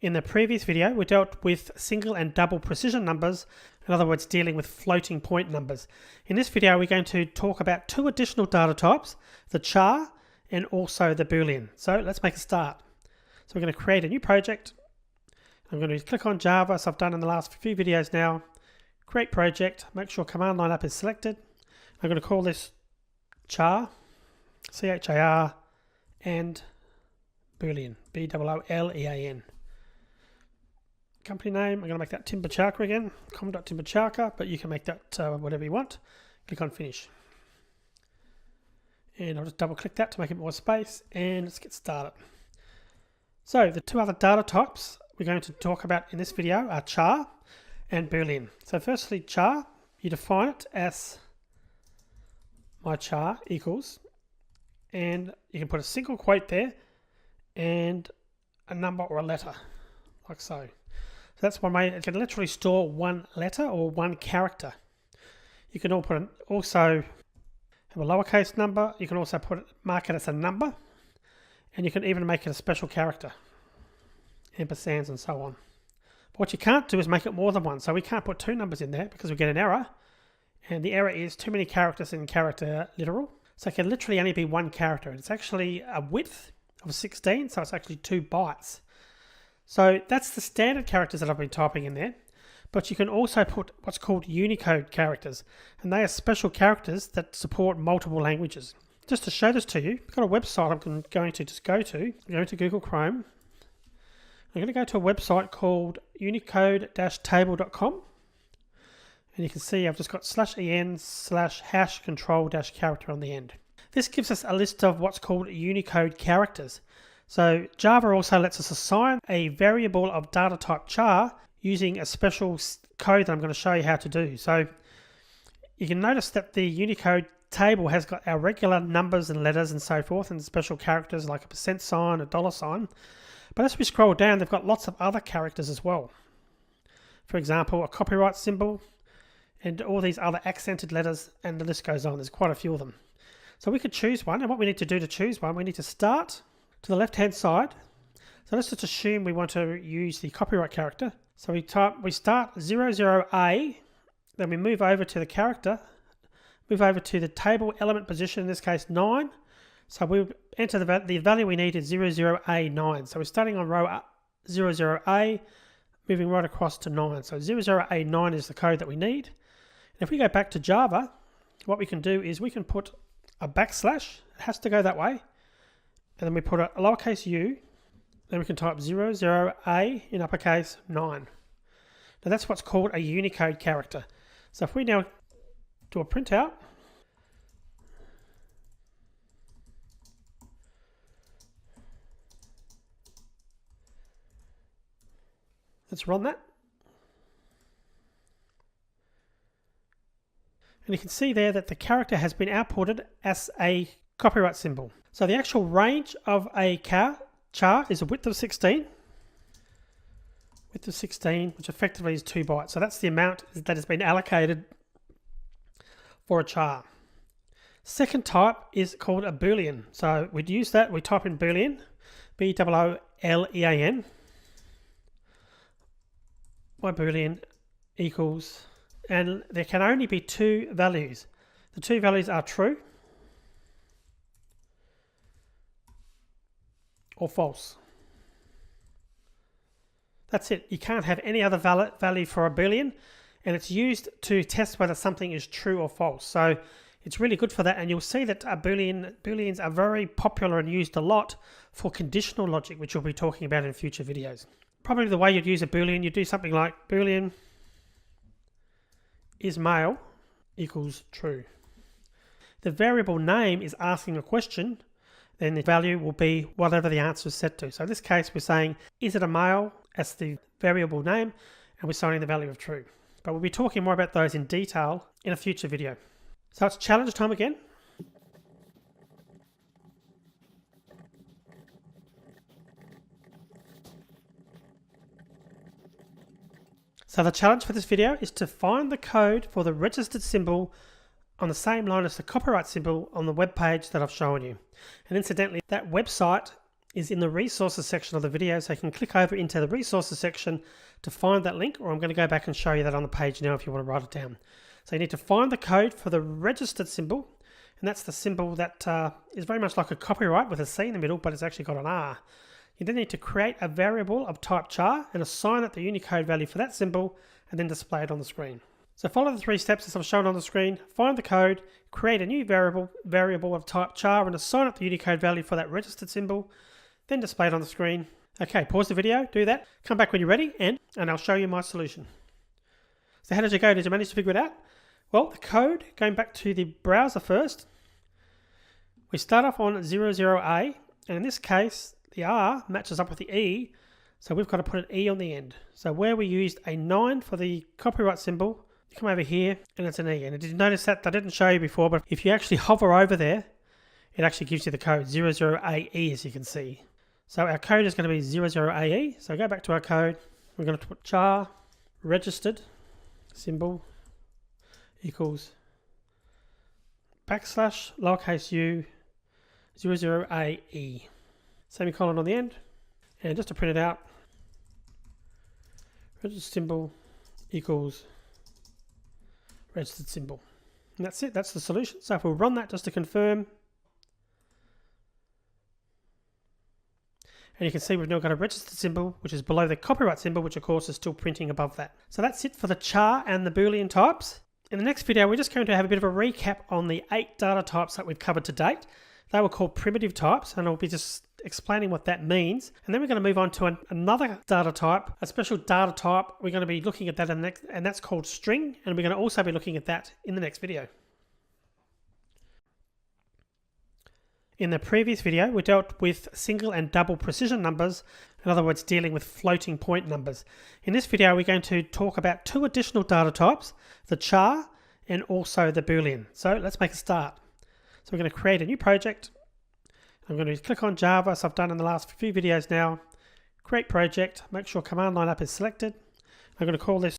In the previous video, we dealt with single and double precision numbers, in other words, dealing with floating point numbers. In this video, we're going to talk about two additional data types, the char and also the Boolean. So let's make a start. So we're going to create a new project. I'm going to click on Java, as I've done in the last few videos now. Create project, make sure command line up is selected. I'm going to call this char, C-H-A-R, and Boolean, B-O-O-L-E-A-N. Company name, I'm going to make that Timbercharka again, com.timbercharka, but you can make that whatever you want. Click on finish. And I'll just double click that to make it more space, and let's get started. So the two other data types we're going to talk about in this video are char and Boolean. So firstly, char, you define it as my char equals, and you can put a single quote there and a number or a letter, like so. So that's one way. It can literally store one letter or one character. You can also have a lowercase number. You can also mark it as a number, and you can even make it a special character, ampersands and so on. But what you can't do is make it more than one. So we can't put two numbers in there because we get an error, and the error is too many characters in character literal. So it can literally only be one character. It's actually a width of 16, so it's actually 2 bytes. So that's the standard characters that I've been typing in there, but you can also put what's called Unicode characters, and they are special characters that support multiple languages. Just to show this to you, I've got a website I'm going to just go to. I'm going to Google Chrome. I'm going to go to a website called unicode-table.com, and you can see I've just got /en/# control-character on the end. This gives us a list of what's called Unicode characters. So Java also lets us assign a variable of data type char using a special code that I'm going to show you how to do. So you can notice that the Unicode table has got our regular numbers and letters and so forth, and special characters like a %, a $sign. But as we scroll down, they've got lots of other characters as well. For example, a copyright symbol and all these other accented letters, and the list goes on. There's quite a few of them. So we could choose one, and what we need to do to choose one, we need to start to the left hand side. So let's just assume we want to use the copyright character. So we start 00A, then we move over to the character, move over to the table element position, in this case 9. So we enter the value we need is 00A9. So we're starting on row 00A, moving right across to 9. So 00A9 is the code that we need. And if we go back to Java, what we can do is we can put a backslash, it has to go that way, and then we put a lowercase u, then we can type 00A in uppercase 9. Now that's what's called a Unicode character. So if we now do a printout, let's run that. And you can see there that the character has been outputted as a copyright symbol. So the actual range of a char is a width of 16. Width of 16, which effectively is 2 bytes. So that's the amount that has been allocated for a char. Second type is called a Boolean. So we'd use that, we type in Boolean, B-O-O-L-E-A-N. My Boolean equals, and there can only be 2 values. The 2 values are true or false. That's it. You can't have any other value for a Boolean, and it's used to test whether something is true or false. So it's really good for that, and you'll see that Booleans are very popular and used a lot for conditional logic, which we'll be talking about in future videos. Probably the way you'd use a Boolean, you'd do something like Boolean is male equals true. The variable name is asking a question, then the value will be whatever the answer is set to. So in this case, we're saying, is it a male as the variable name, and we're signing the value of true. But we'll be talking more about those in detail in a future video. So it's challenge time again. So the challenge for this video is to find the code for the registered symbol on the same line as the copyright symbol on the web page that I've shown you. And incidentally, that website is in the resources section of the video, so you can click over into the resources section to find that link, or I'm going to go back and show you that on the page now if you want to write it down. So you need to find the code for the registered symbol, and that's the symbol that is very much like a copyright with a C in the middle, but it's actually got an R. You then need to create a variable of type char and assign it the Unicode value for that symbol, and then display it on the screen. So follow the 3 steps as I've shown on the screen. Find the code, create a new variable of type char and assign it the Unicode value for that registered symbol, then display it on the screen. Okay, pause the video, do that, come back when you're ready, and I'll show you my solution. So how did you go? Did you manage to figure it out? Well, the code, going back to the browser first, we start off on 00A, and in this case, the R matches up with the E, so we've got to put an E on the end. So where we used a 9 for the copyright symbol, you come over here and it's an E. And did you notice that I didn't show you before, but if you actually hover over there, it actually gives you the code 00AE, as you can see. So our code is going to be 00AE. So go back to our code. We're going to put char registered symbol equals backslash lowercase u 00AE. Semicolon on the end. And just to print it out, registered symbol equals registered symbol. And that's it, that's the solution. So if we'll run that just to confirm, and you can see we've now got a registered symbol, which is below the copyright symbol, which of course is still printing above that. So that's it for the char and the Boolean types. In the next video, we're just going to have a bit of a recap on the 8 data types that we've covered to date. They were called primitive types, and I'll be just explaining what that means. And then we're going to move on to another data type, a special data type. We're going to be looking at that in the next, and that's called string. And we're going to also be looking at that in the next video. In the previous video, we dealt with single and double precision numbers, in other words, dealing with floating point numbers. In this video, we're going to talk about 2 additional data types, the char and also the Boolean. So let's make a start. So we're going to create a new project. I'm going to click on Java, as I've done in the last few videos now. Create project, make sure command line up is selected. I'm going to call this